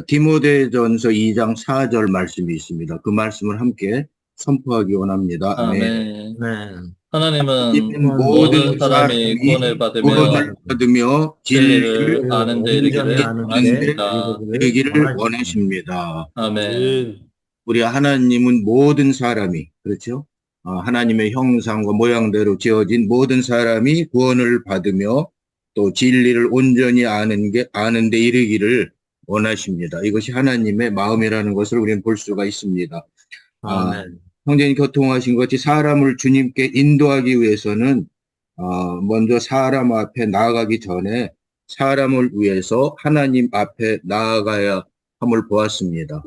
디모데전서 2장 4절 말씀이 있습니다. 그 말씀을 함께 선포하기 원합니다. 아멘. 아멘. 네. 하나님은 모든 모든 사람이 구원을 받으며 진리를 아는 데 이르기를 이르기를 원하십니다. 아멘. 우리 하나님은 모든 사람이, 그렇죠? 하나님의 형상과 모양대로 지어진 모든 사람이 구원을 받으며 또 진리를 온전히 아는 데 이르기를 원하십니다. 이것이 하나님의 마음이라는 것을 우리는 볼 수가 있습니다. 형제님 교통하신 것이 사람을 주님께 인도하기 위해서는 먼저 사람 앞에 나아가기 전에 사람을 위해서 하나님 앞에 나아가야 함을 보았습니다.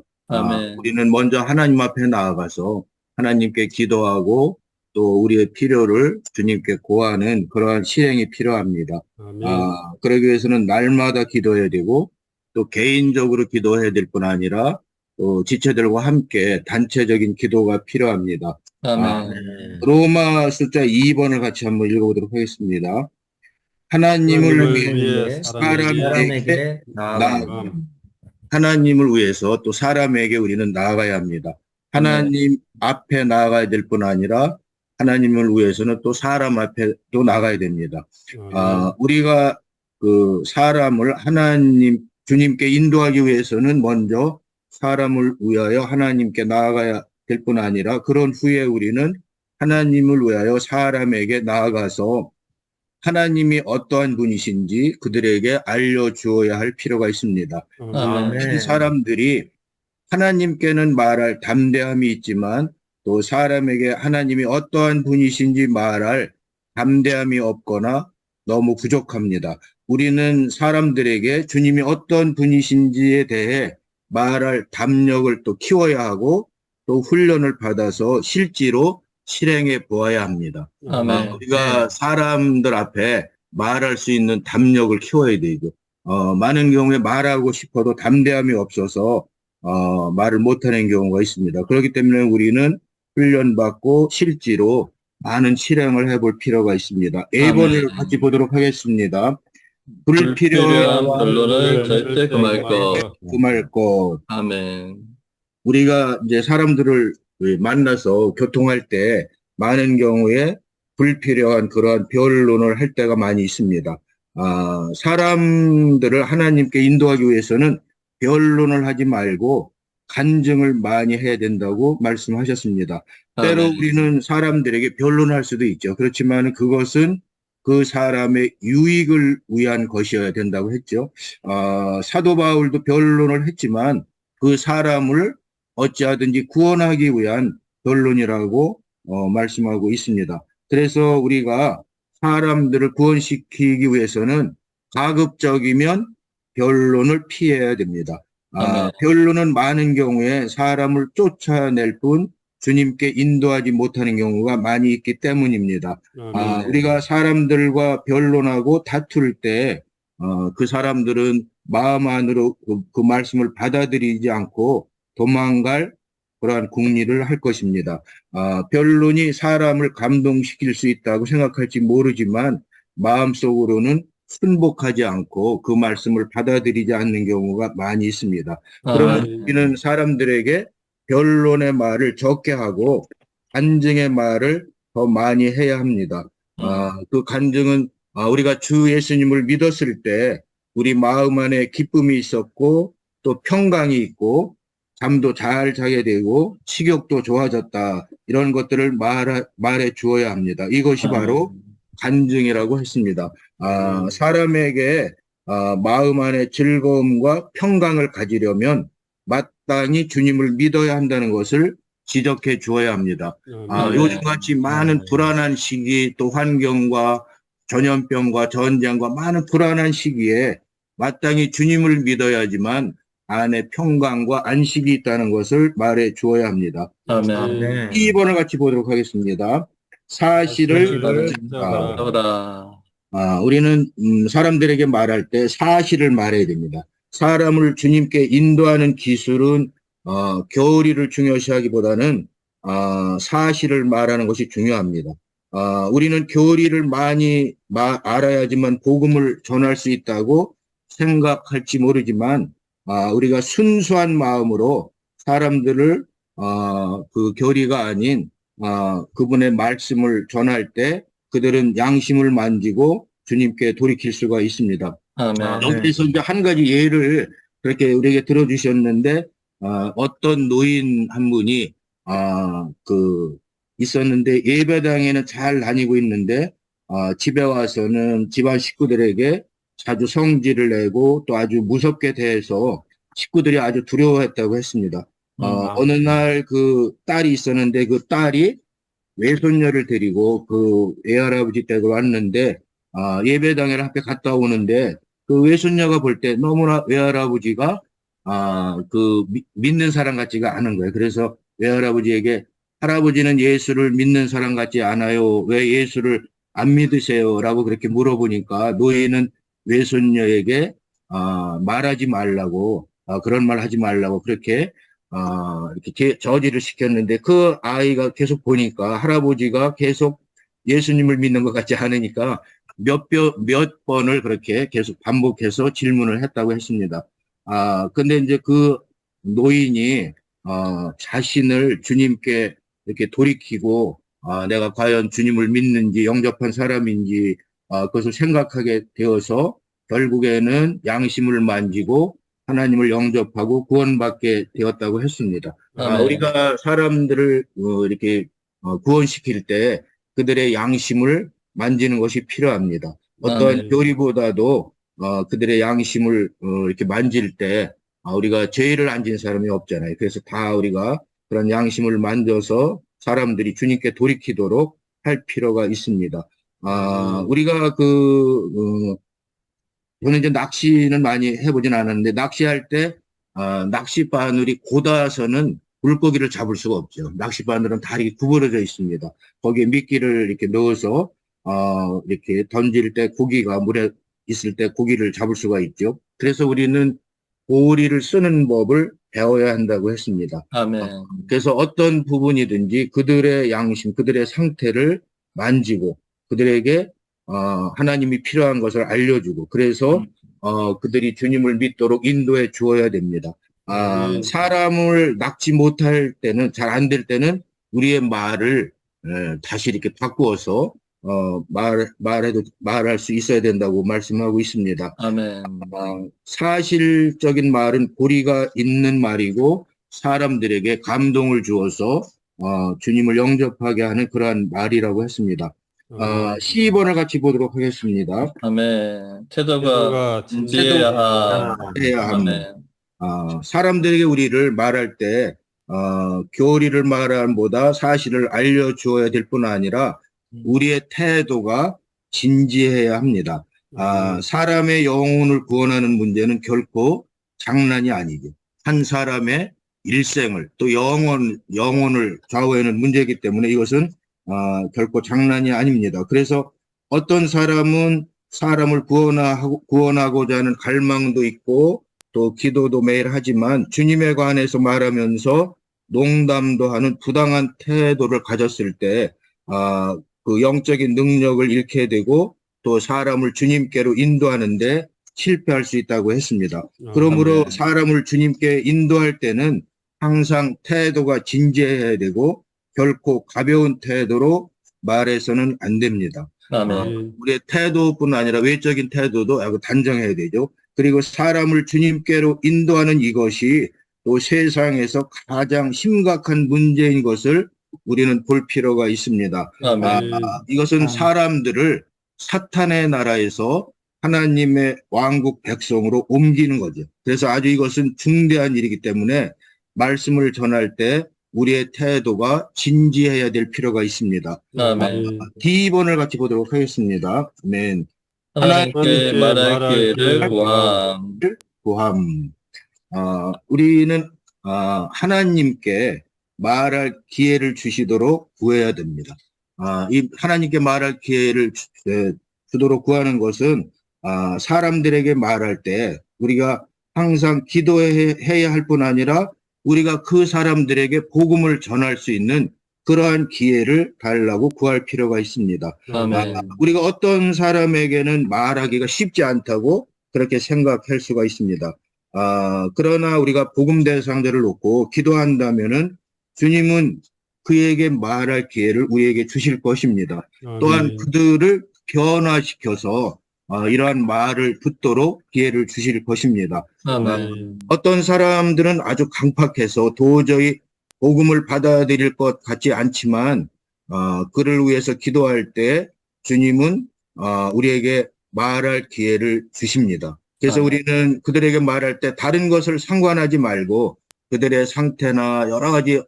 우리는 먼저 하나님 앞에 나아가서 하나님께 기도하고 또 우리의 필요를 주님께 고하는 그러한 실행이 필요합니다. 그러기 위해서는 날마다 기도해야 되고 또 개인적으로 기도해야 될 뿐 아니라 또 지체들과 함께 단체적인 기도가 필요합니다. 로마 숫자 2번을 같이 한번 읽어보도록 하겠습니다. 하나님을 위해 사람에게 나아가 하나님을 위해서 또 사람에게 우리는 나아가야 합니다. 하나님 앞에 나아가야 될 뿐 아니라 하나님을 위해서는 또 사람 앞에도 나가야 됩니다. 우리가 그 사람을 주님께 인도하기 위해서는 먼저 사람을 위하여 하나님께 나아가야 될 뿐 아니라 그런 후에 우리는 하나님을 위하여 사람에게 나아가서 하나님이 어떠한 분이신지 그들에게 알려주어야 할 필요가 있습니다. 이 사람들이 하나님께는 말할 담대함이 있지만 또 사람에게 하나님이 어떠한 분이신지 말할 담대함이 없거나 너무 부족합니다. 우리는 사람들에게 주님이 어떤 분이신지에 대해 말할 담력을 또 키워야 하고 또 훈련을 받아서 실제로 실행해 보아야 합니다. 우리가 사람들 앞에 말할 수 있는 담력을 키워야 되죠. 많은 경우에 말하고 싶어도 담대함이 없어서 말을 못하는 경우가 있습니다. 그렇기 때문에 우리는 훈련받고 실제로 많은 실행을 해볼 필요가 있습니다. A번을 같이 보도록 하겠습니다. 불필요한 변론을 절대 금할 것. 아멘. 우리가 이제 사람들을 만나서 교통할 때 많은 경우에 불필요한 그러한 변론을 할 때가 많이 있습니다. 사람들을 하나님께 인도하기 위해서는 변론을 하지 말고 간증을 많이 해야 된다고 말씀하셨습니다. 때로 우리는 사람들에게 변론할 수도 있죠. 그렇지만 그것은 그 사람의 유익을 위한 것이어야 된다고 했죠. 사도 바울도 변론을 했지만 그 사람을 어찌하든지 구원하기 위한 변론이라고 말씀하고 있습니다. 그래서 우리가 사람들을 구원시키기 위해서는 가급적이면 변론을 피해야 됩니다. 변론은 많은 경우에 사람을 쫓아낼 뿐 주님께 인도하지 못하는 경우가 많이 있기 때문입니다. 우리가 사람들과 변론하고 다툴 때 그 사람들은 마음 안으로 그 말씀을 받아들이지 않고 도망갈 그러한 궁리를 할 것입니다. 변론이 사람을 감동시킬 수 있다고 생각할지 모르지만 마음속으로는 순복하지 않고 그 말씀을 받아들이지 않는 경우가 많이 있습니다. 그러면 우리는 사람들에게 변론의 말을 적게 하고 간증의 말을 더 많이 해야 합니다. 그 간증은 우리가 주 예수님을 믿었을 때 우리 마음 안에 기쁨이 있었고 또 평강이 있고 잠도 잘 자게 되고 식욕도 좋아졌다. 이런 것들을 말해 주어야 합니다. 이것이 바로 간증이라고 했습니다. 사람에게 마음 안에 즐거움과 평강을 가지려면 마땅히 주님을 믿어야 한다는 것을 지적해 주어야 합니다. 요즘같이 많은 불안한 시기 또 환경과 전염병과 전쟁과 많은 불안한 시기에 마땅히 주님을 믿어야지만 안에 평강과 안식이 있다는 것을 말해 주어야 합니다. 2번을 같이 보도록 하겠습니다. 사실을 말하라. 우리는 사람들에게 말할 때 사실을 말해야 됩니다. 사람을 주님께 인도하는 기술은 교리를 중요시하기보다는 사실을 말하는 것이 중요합니다. 우리는 교리를 많이 알아야지만 복음을 전할 수 있다고 생각할지 모르지만 우리가 순수한 마음으로 사람들을 그 교리가 아닌 그분의 말씀을 전할 때 그들은 양심을 만지고 주님께 돌이킬 수가 있습니다. 아멘. 여기서 이제 한 가지 예를 그렇게 우리에게 들어주셨는데 어떤 노인 한 분이 있었는데 예배당에는 잘 다니고 있는데 집에 와서는 집안 식구들에게 자주 성질을 내고 또 아주 무섭게 대해서 식구들이 아주 두려워했다고 했습니다. 어느 날 그 딸이 있었는데 그 딸이 외손녀를 데리고 그 외할아버지 댁으로 왔는데 예배당에 앞에 갔다 오는데 그 외손녀가 볼 때 너무나 외할아버지가 믿는 사람 같지가 않은 거예요. 그래서 외할아버지에게 할아버지는 예수를 믿는 사람 같지 않아요. 왜 예수를 안 믿으세요? 라고 그렇게 물어보니까 노예는 외손녀에게 말하지 말라고 그런 말 하지 말라고 그렇게 이렇게 저지를 시켰는데 그 아이가 계속 보니까 할아버지가 계속 예수님을 믿는 것 같지 않으니까 몇 번을 그렇게 계속 반복해서 질문을 했다고 했습니다. 근데 이제 그 노인이 자신을 주님께 이렇게 돌이키고 내가 과연 주님을 믿는지 영접한 사람인지 그것을 생각하게 되어서 결국에는 양심을 만지고 하나님을 영접하고 구원받게 되었다고 했습니다. 우리가 사람들을 이렇게 구원시킬 때 그들의 양심을 만지는 것이 필요합니다. 어떤 교리보다도 그들의 양심을 이렇게 만질 때 우리가 죄를 안 진 사람이 없잖아요. 그래서 다 우리가 그런 양심을 만져서 사람들이 주님께 돌이키도록 할 필요가 있습니다. 우리가 저는 이제 낚시는 많이 해보진 않았는데 낚시할 때 낚시 바늘이 곧아서는 물고기를 잡을 수가 없죠. 낚시 바늘은 다리 구부러져 있습니다. 거기에 미끼를 이렇게 넣어서 이렇게 던질 때 고기가 물에 있을 때 고기를 잡을 수가 있죠. 그래서 우리는 고리를 쓰는 법을 배워야 한다고 했습니다. 아멘. 그래서 어떤 부분이든지 그들의 양심, 그들의 상태를 만지고 그들에게 하나님이 필요한 것을 알려주고 그래서 그들이 주님을 믿도록 인도해 주어야 됩니다. 사람을 낚지 못할 때는 잘 안 될 때는 우리의 말을 다시 이렇게 바꾸어서 말할 수 있어야 된다고 말씀하고 있습니다. 아멘. 사실적인 말은 고리가 있는 말이고 사람들에게 감동을 주어서 주님을 영접하게 하는 그러한 말이라고 했습니다. 12번을 같이 보도록 하겠습니다. 아멘. 태도가 진지해야 함. 아멘. 사람들에게 우리를 말할 때 교리를 말함보다 사실을 알려주어야 될 뿐 아니라 우리의 태도가 진지해야 합니다. 사람의 영혼을 구원하는 문제는 결코 장난이 아니죠. 한 사람의 일생을 또 영혼을 좌우하는 문제이기 때문에 이것은 결코 장난이 아닙니다. 그래서 어떤 사람은 사람을 구원하고자 하는 갈망도 있고 또 기도도 매일 하지만 주님에 관해서 말하면서 농담도 하는 부당한 태도를 가졌을 때 그 영적인 능력을 잃게 되고 또 사람을 주님께로 인도하는데 실패할 수 있다고 했습니다. 그러므로 사람을 주님께 인도할 때는 항상 태도가 진지해야 되고 결코 가벼운 태도로 말해서는 안 됩니다. 우리의 태도뿐 아니라 외적인 태도도 아주 단정해야 되죠. 그리고 사람을 주님께로 인도하는 이것이 또 세상에서 가장 심각한 문제인 것을 우리는 볼 필요가 있습니다. 이것은 사람들을 사탄의 나라에서 하나님의 왕국 백성으로 옮기는 거죠. 그래서 아주 이것은 중대한 일이기 때문에 말씀을 전할 때 우리의 태도가 진지해야 될 필요가 있습니다. D번을 같이 보도록 하겠습니다. 아멘. 하나님께 말할 기회를 구함. 우리는 하나님께 말할 기회를 주시도록 구해야 됩니다. 이 하나님께 말할 기회를 주도록 구하는 것은 사람들에게 말할 때 우리가 항상 기도해야 할 뿐 아니라 우리가 그 사람들에게 복음을 전할 수 있는 그러한 기회를 달라고 구할 필요가 있습니다. 우리가 어떤 사람에게는 말하기가 쉽지 않다고 그렇게 생각할 수가 있습니다. 그러나 우리가 복음 대상자를 놓고 기도한다면은 주님은 그에게 말할 기회를 우리에게 주실 것입니다. 또한 그들을 변화시켜서 이러한 말을 듣도록 기회를 주실 것입니다. 어떤 사람들은 아주 강팍해서 도저히 복음을 받아들일 것 같지 않지만 그를 위해서 기도할 때 주님은 우리에게 말할 기회를 주십니다. 그래서 우리는 그들에게 말할 때 다른 것을 상관하지 말고 그들의 상태나 여러 가지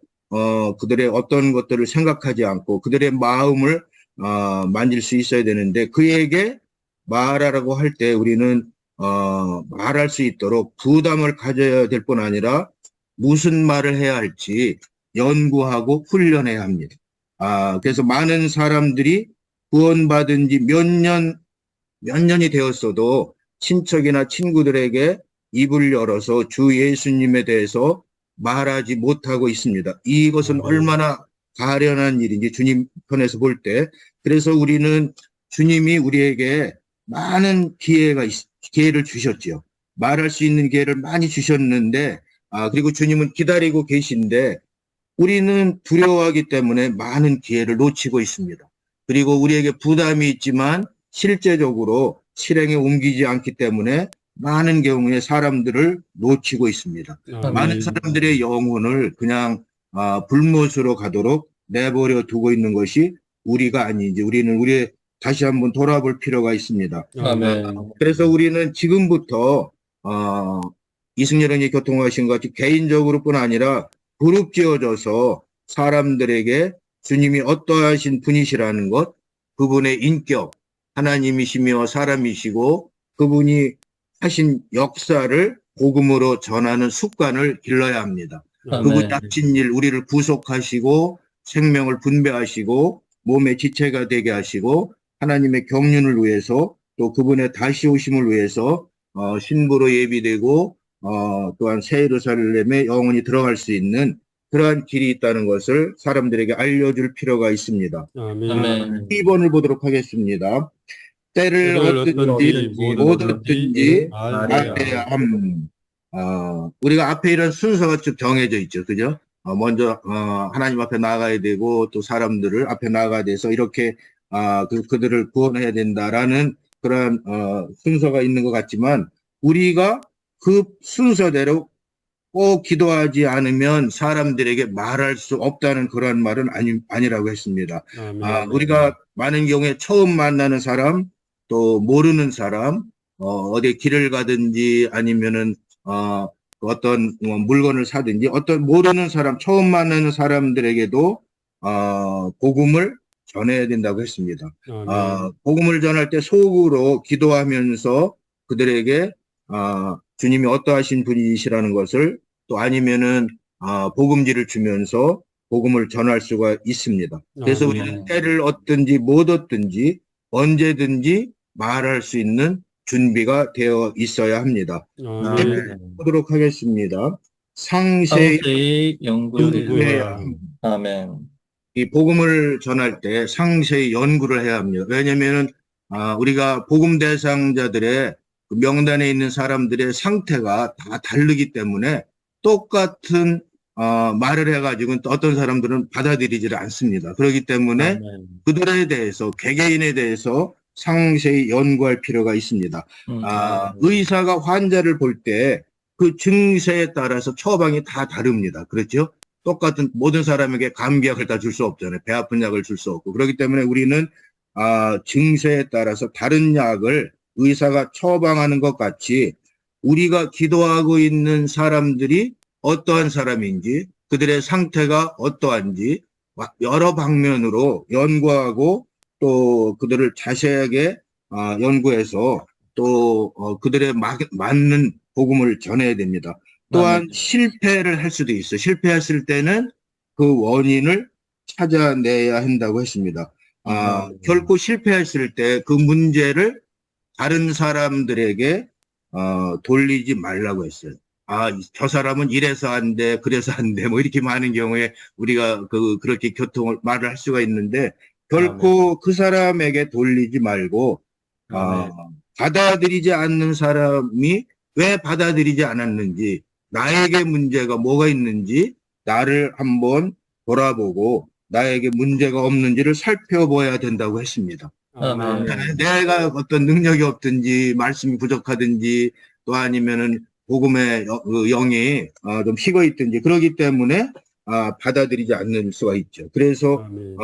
그들의 어떤 것들을 생각하지 않고 그들의 마음을 만질 수 있어야 되는데 그에게 말하라고 할 때 우리는 말할 수 있도록 부담을 가져야 될 뿐 아니라 무슨 말을 해야 할지 연구하고 훈련해야 합니다. 그래서 많은 사람들이 구원받은 지 몇 년이 되었어도 친척이나 친구들에게 입을 열어서 주 예수님에 대해서 말하지 못하고 있습니다. 이것은 얼마나 가련한 일인지 주님 편에서 볼 때. 그래서 우리는 주님이 우리에게 많은 기회를 주셨죠. 말할 수 있는 기회를 많이 주셨는데 그리고 주님은 기다리고 계신데 우리는 두려워하기 때문에 많은 기회를 놓치고 있습니다. 그리고 우리에게 부담이 있지만 실제적으로 실행에 옮기지 않기 때문에 많은 경우에 사람들을 놓치고 있습니다. 많은 사람들의 영혼을 그냥 불못으로 가도록 내버려 두고 있는 것이 우리가 아닌지 우리는 다시 한번 돌아볼 필요가 있습니다. 그래서 우리는 지금부터 이승열원이 교통하신 것 같이 개인적으로뿐 아니라 그룹 지어져서 사람들에게 주님이 어떠하신 분이시라는 것, 그분의 인격, 하나님이시며 사람이시고 그분이 하신 역사를 복음으로 전하는 습관을 길러야 합니다. 그분이 하신 일, 우리를 구속하시고 생명을 분배하시고 몸의 지체가 되게 하시고 하나님의 경륜을 위해서 또 그분의 다시 오심을 위해서 신부로 예비되고 또한 새 예루살렘에 영원히 들어갈 수 있는 그러한 길이 있다는 것을 사람들에게 알려줄 필요가 있습니다. 2번을 보도록 하겠습니다. 때를 얻든지 못 얻든지 말해야 함. 우리가 앞에 이런 순서가 쭉 정해져 있죠. 그죠? 먼저 하나님 앞에 나가야 되고 또 사람들을 앞에 나가야 돼서 이렇게 그들을 구원해야 된다라는 그런 순서가 있는 것 같지만 우리가 그 순서대로 꼭 기도하지 않으면 사람들에게 말할 수 없다는 그런 말은 아니라고 했습니다. 우리가 많은 경우에 처음 만나는 사람, 또 모르는 사람, 어디 길을 가든지 아니면은 어떤 물건을 사든지 어떤 모르는 사람, 처음 만나는 사람들에게도 복음을 전해야 된다고 했습니다. 복음을 전할 때 속으로 기도하면서 그들에게 주님이 어떠하신 분이시라는 것을 또 아니면은 복음지를 주면서 복음을 전할 수가 있습니다. 그래서 우리는 때를 얻든지 못 얻든지 언제든지 말할 수 있는 준비가 되어 있어야 합니다. 보도록 하겠습니다. 상세히 연구해야 합니다. 이 복음을 전할 때 상세히 연구를 해야 합니다. 왜냐하면 우리가 복음 대상자들의 그 명단에 있는 사람들의 상태가 다 다르기 때문에 똑같은 말을 해가지고 어떤 사람들은 받아들이지를 않습니다. 그렇기 때문에 그들에 대해서 개개인에 대해서 상세히 연구할 필요가 있습니다. 의사가 환자를 볼 때 그 증세에 따라서 처방이 다 다릅니다. 그렇죠? 똑같은 모든 사람에게 감기약을 다 줄 수 없잖아요. 배 아픈 약을 줄 수 없고 그렇기 때문에 우리는 증세에 따라서 다른 약을 의사가 처방하는 것 같이 우리가 기도하고 있는 사람들이 어떠한 사람인지 그들의 상태가 어떠한지 여러 방면으로 연구하고 또 그들을 자세하게 연구해서 또 그들의 맞는 복음을 전해야 됩니다. 또한 실패를 할 수도 있어요. 실패했을 때는 그 원인을 찾아내야 한다고 했습니다. 결코 실패했을 때 그 문제를 다른 사람들에게 돌리지 말라고 했어요. 저 사람은 이래서 안 돼, 그래서 안 돼, 뭐 이렇게 많은 경우에 우리가 그렇게 말을 할 수가 있는데 결코 그 사람에게 돌리지 말고 받아들이지 않는 사람이 왜 받아들이지 않았는지, 나에게 문제가 뭐가 있는지 나를 한번 돌아보고 나에게 문제가 없는지를 살펴봐야 된다고 했습니다. 아멘. 내가 어떤 능력이 없든지 말씀이 부족하든지 또 아니면은 복음의 영이 좀 식어 있든지 그러기 때문에 받아들이지 않는 수가 있죠. 그래서 아멘.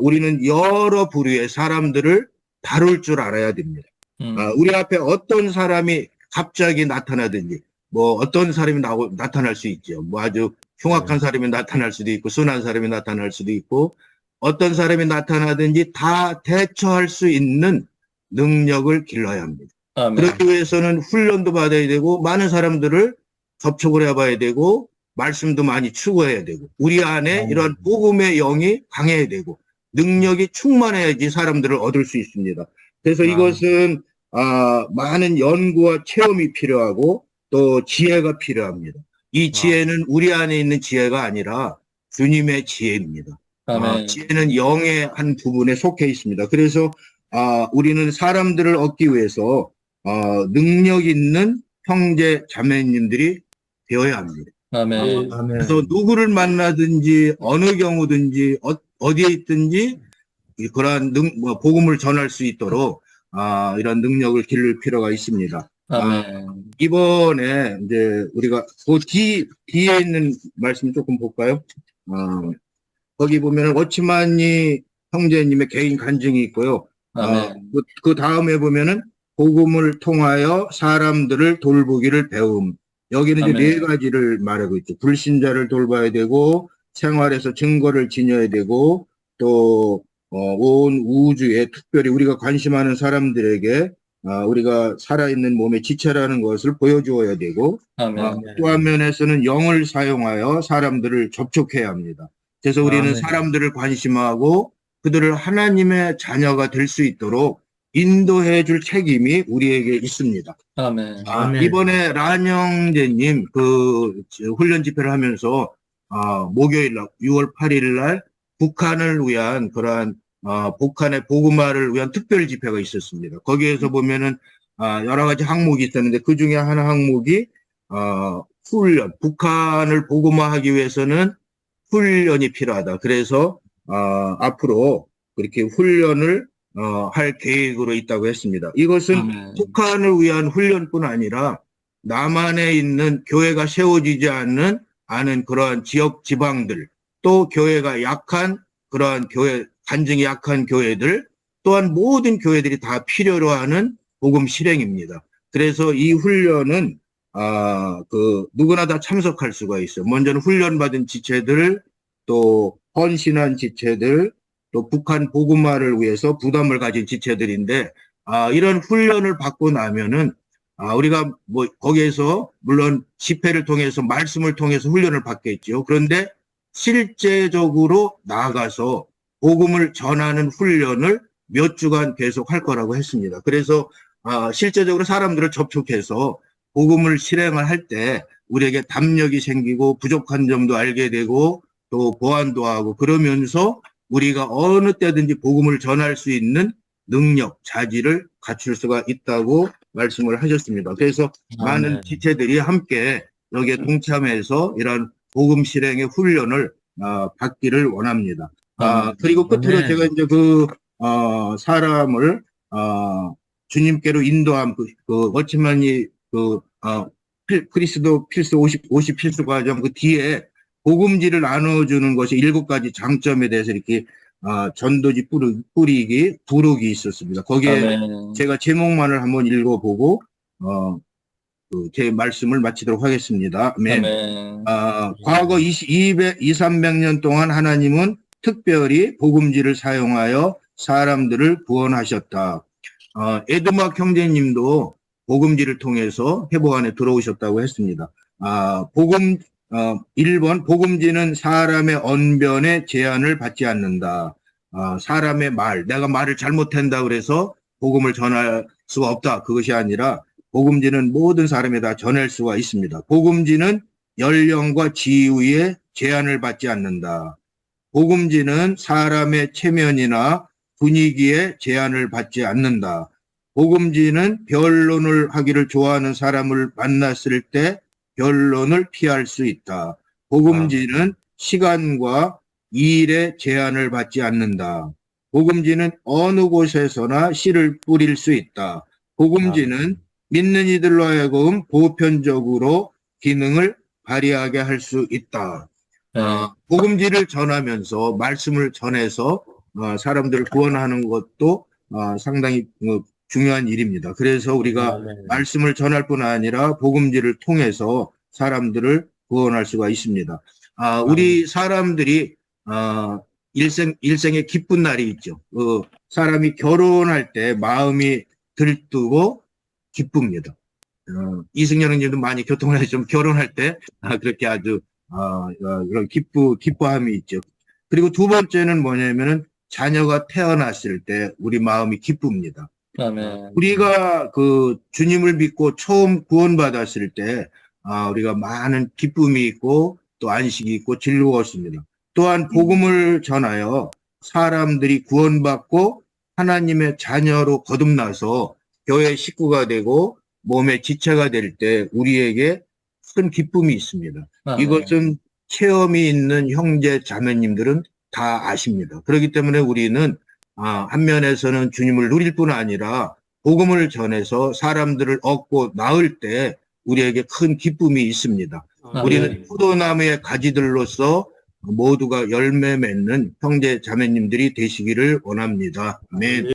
우리는 여러 부류의 사람들을 다룰 줄 알아야 됩니다. 우리 앞에 어떤 사람이 갑자기 나타나든지 뭐 어떤 사람이 나타날 수 있죠. 뭐 아주 흉악한 사람이 나타날 수도 있고 순한 사람이 나타날 수도 있고 어떤 사람이 나타나든지 다 대처할 수 있는 능력을 길러야 합니다. 아멘. 그러기 위해서는 훈련도 받아야 되고 많은 사람들을 접촉을 해봐야 되고 말씀도 많이 추구해야 되고 우리 안에 이런 복음의 영이 강해야 되고 능력이 충만해야지 사람들을 얻을 수 있습니다. 그래서 이것은 많은 연구와 체험이 필요하고 또 지혜가 필요합니다. 이 지혜는 우리 안에 있는 지혜가 아니라 주님의 지혜입니다. 아멘. 지혜는 영의 한 부분에 속해 있습니다. 그래서 우리는 사람들을 얻기 위해서 능력 있는 형제 자매님들이 되어야 합니다. 아멘. 그래서 누구를 만나든지 어느 경우든지 어디에 있든지 그러한 복음을 전할 수 있도록 이런 능력을 기를 필요가 있습니다. 아멘. 이번에 이제 우리가 그 뒤에 있는 말씀 조금 볼까요? 거기 보면 워치만이 형제님의 개인 간증이 있고요. 아멘. 그 다음에 보면은 복음을 통하여 사람들을 돌보기를 배움. 여기는 이제 아멘. 네 가지를 말하고 있죠. 불신자를 돌봐야 되고 생활에서 증거를 지녀야 되고 또 온 우주에 특별히 우리가 관심하는 사람들에게 우리가 살아있는 몸의 지체라는 것을 보여주어야 되고 아멘. 또 한면에서는 영을 사용하여 사람들을 접촉해야 합니다. 그래서 우리는 사람들을 관심하고 그들을 하나님의 자녀가 될 수 있도록 인도해 줄 책임이 우리에게 있습니다. 아멘. 이번에 란 형제님 그 훈련 집회를 하면서 목요일 날 6월 8일 날 북한을 위한 그러한 북한의 복음화를 위한 특별 집회가 있었습니다. 거기에서 보면은 여러 가지 항목이 있었는데 그 중에 한 항목이 훈련, 북한을 복음화하기 위해서는 훈련이 필요하다. 그래서 앞으로 그렇게 훈련을 할 계획으로 있다고 했습니다. 이것은 아멘. 북한을 위한 훈련뿐 아니라 남한에 있는 교회가 세워지지 않는 그러한 지역 지방들 또 교회가 약한 그러한 교회 간증이 약한 교회들 또한 모든 교회들이 다 필요로 하는 복음 실행입니다. 그래서 이 훈련은 누구나 다 참석할 수가 있어요. 먼저는 훈련받은 지체들 또 헌신한 지체들 또 북한 복음화를 위해서 부담을 가진 지체들인데 이런 훈련을 받고 나면은 우리가 뭐 거기에서 물론 집회를 통해서 말씀을 통해서 훈련을 받겠죠. 그런데 실제적으로 나아가서 복음을 전하는 훈련을 몇 주간 계속 할 거라고 했습니다. 그래서 실제적으로 사람들을 접촉해서 복음을 실행을 할 때 우리에게 담력이 생기고 부족한 점도 알게 되고 또 보완도 하고 그러면서 우리가 어느 때든지 복음을 전할 수 있는 능력, 자질을 갖출 수가 있다고 말씀을 하셨습니다. 그래서 많은 지체들이 함께 여기에 동참해서 이런 복음 실행의 훈련을 받기를 원합니다. 그리고 끝으로 제가 이제 사람을 주님께로 인도함 워치만이 그리스도 필수 50 필수 과정 그 뒤에 복음지를 나눠주는 것이 7가지 장점에 대해서 이렇게 전도지 뿌리기 부록이 있었습니다. 거기에 제가 제목만을 한번 읽어보고 제 말씀을 마치도록 하겠습니다. 아멘. 과거 300년 동안 하나님은 특별히 복음지를 사용하여 사람들을 구원하셨다. 에드막 형제님도 복음지를 통해서 회복 안에 들어오셨다고 했습니다. 1번 복음지는 사람의 언변에 제한을 받지 않는다. 사람의 내가 말을 잘못한다 그래서 복음을 전할 수가 없다. 그것이 아니라 복음지는 모든 사람에 다 전할 수가 있습니다. 복음지는 연령과 지위에 제한을 받지 않는다. 복음지는 사람의 체면이나 분위기에 제한을 받지 않는다. 복음지는 변론을 하기를 좋아하는 사람을 만났을 때 변론을 피할 수 있다. 복음지는 시간과 일의 제한을 받지 않는다. 복음지는 어느 곳에서나 씨를 뿌릴 수 있다. 복음지는 믿는 이들로 하여금 보편적으로 기능을 발휘하게 할 수 있다. 네. 복음지를 전하면서 말씀을 전해서 사람들을 구원하는 것도 상당히 중요한 일입니다. 그래서 우리가 말씀을 전할 뿐 아니라 복음지를 통해서 사람들을 구원할 수가 있습니다. 우리 사람들이 일생에 기쁜 날이 있죠. 사람이 결혼할 때 마음이 들뜨고 기쁩니다. 이승열 형님도 많이 교통을 해서 좀 결혼할 때 그렇게 아주 그런 기뻐함이 있죠. 그리고 두 번째는 뭐냐면은 자녀가 태어났을 때 우리 마음이 기쁩니다. 아멘. 우리가 그 주님을 믿고 처음 구원받았을 때 우리가 많은 기쁨이 있고 또 안식이 있고 즐거웠습니다. 또한 복음을 전하여 사람들이 구원받고 하나님의 자녀로 거듭나서 교회 식구가 되고 몸의 지체가 될 때 우리에게 큰 기쁨이 있습니다. 이것은 체험이 있는 형제 자매님들은 다 아십니다. 그렇기 때문에 우리는 한 면에서는 주님을 누릴 뿐 아니라 복음을 전해서 사람들을 얻고 낳을 때 우리에게 큰 기쁨이 있습니다. 우리는 포도나무의 가지들로서 모두가 열매 맺는 형제 자매님들이 되시기를 원합니다. 아멘.